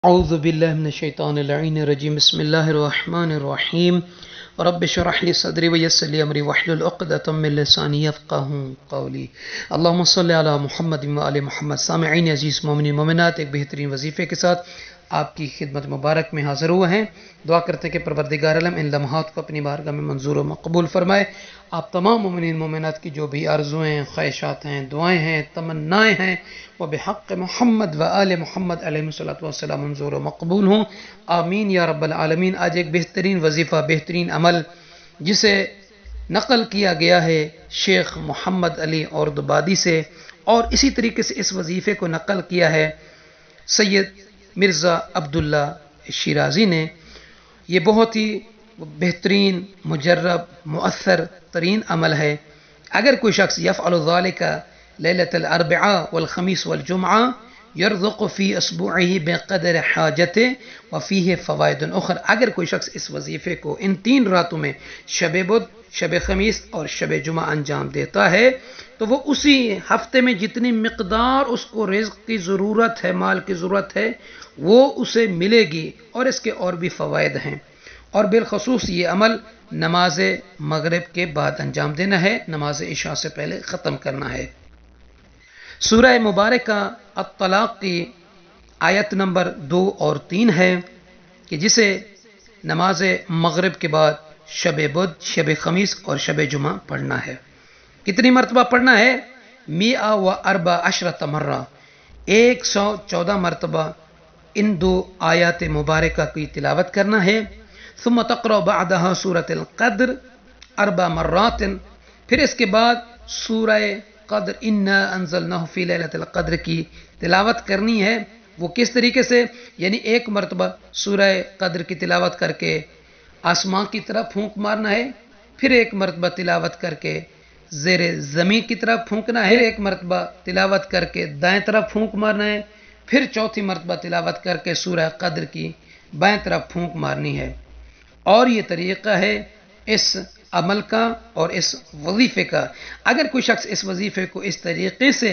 اعوذ باللہ من الشیطان اللعین الرجیم بسم اللہ الرحمن الرحیم رب اشرح لی صدری ویسر لی امری واحلل عقدۃ من لسانی یفقہوا قولی اللہم صلی علی محمد وآل محمد۔ سامعین عزیز مومنین مومنات، ایک بہترین وظیفے کے ساتھ آپ کی خدمت مبارک میں حاضر ہوئے ہیں۔ دعا کرتے ہیں کہ پروردگار عالم ان لمحات کو اپنی بارگاہ میں منظور و مقبول فرمائے۔ آپ تمام مومنین مومنات کی جو بھی آرزویں، خواہشات ہیں، دعائیں ہیں، تمنائیں ہیں، وہ بحق محمد و آل محمد علیہ الصلوۃ والسلام منظور و مقبول ہوں، آمین یا رب العالمین۔ آج ایک بہترین وظیفہ، بہترین عمل جسے نقل کیا گیا ہے شیخ محمد علی اردبادی سے، اور اسی طریقے سے اس وظیفے کو نقل کیا ہے سید مرزا عبداللہ شیرازی نے۔ یہ بہت ہی بہترین، مجرب، مؤثر ترین عمل ہے۔ اگر کوئی شخص یفعل ذلك لیلۃ الاربعاء والخمیس والجمعہ یرزق فی اسبوعہ بقدر حاجتہ وفیہ فوائد اخر، اگر کوئی شخص اس وظیفے کو ان 3 راتوں میں شب بدھ، شب خمیس اور شب جمعہ انجام دیتا ہے تو وہ اسی ہفتے میں جتنی مقدار اس کو رزق کی ضرورت ہے، مال کی ضرورت ہے، وہ اسے ملے گی، اور اس کے اور بھی فوائد ہیں۔ اور بالخصوص یہ عمل نماز مغرب کے بعد انجام دینا ہے، نماز عشاء سے پہلے ختم کرنا ہے۔ سورہ مبارکہ الطلاق کی آیت نمبر 2 اور 3 ہے کہ جسے نماز مغرب کے بعد شب بدھ، شب خمیس اور شب جمعہ پڑھنا ہے۔ کتنی مرتبہ پڑھنا ہے؟ 114 مرہ، 114 مرتبہ ان 2 آیات مبارکہ کی تلاوت کرنا ہے۔ ثم تقرأ بعدها سورة القدر 4 مرات، پھر اس کے بعد سورہ قدر انا انزلناہ فی لیلۃ القدر کی تلاوت کرنی ہے۔ وہ کس طریقے سے؟ یعنی 1 مرتبہ سورہ قدر کی تلاوت کر کے آسمان کی طرف پھونک مارنا ہے، پھر 1 مرتبہ تلاوت کر کے زیر زمین کی طرف پھونکنا ہے، 1 مرتبہ تلاوت کر کے دائیں طرف پھونک مارنا ہے، پھر 4تھی مرتبہ تلاوت کر کے سورہ قدر کی بائیں طرف پھونک مارنی ہے۔ اور یہ طریقہ ہے اس عمل کا اور اس وظیفے کا۔ اگر کوئی شخص اس وظیفے کو اس طریقے سے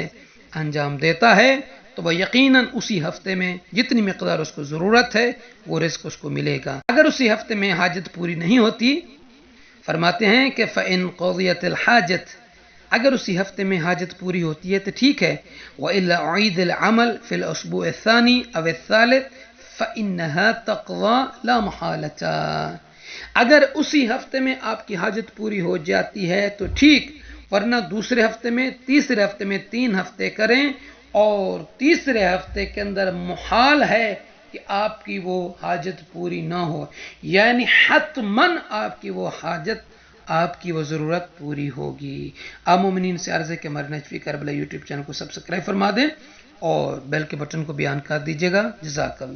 انجام دیتا ہے تو وہ یقیناً اسی ہفتے میں جتنی مقدار اس کو ضرورت ہے وہ رزق اس کو ملے گا۔ اگر اسی ہفتے میں حاجت پوری نہیں ہوتی، فرماتے ہیں کہ فَإِن قُضِيَتِ الْحَاجَةُ، اگر اسی ہفتے میں حاجت پوری ہوتی ہے تو ٹھیک ہے، وَإِلَّا أُعِيدَ الْعَمَلُ فِي الْأُسْبُوعِ الثَّانِي أَوِ الثَّالِثِ فَإِنَّهَا تَقْضَى لَا مُحَالَةً، اگر اسی ہفتے میں آپ کی حاجت پوری ہو جاتی ہے تو ٹھیک، ورنہ دوسرے ہفتے میں، تیسرے ہفتے میں 3 ہفتے کریں، اور تیسرے ہفتے کے اندر محال ہے کہ آپ کی وہ حاجت پوری نہ ہو، یعنی حتماً آپ کی وہ حاجت، آپ کی وہ ضرورت پوری ہوگی۔ آپ مومنین سے عرض ہے کہ ہمارے نجفی کربلا یوٹیوب چینل کو سبسکرائب فرما دیں اور بیل کے بٹن کو بھی آن کر دیجیے گا۔ جزاک اللہ۔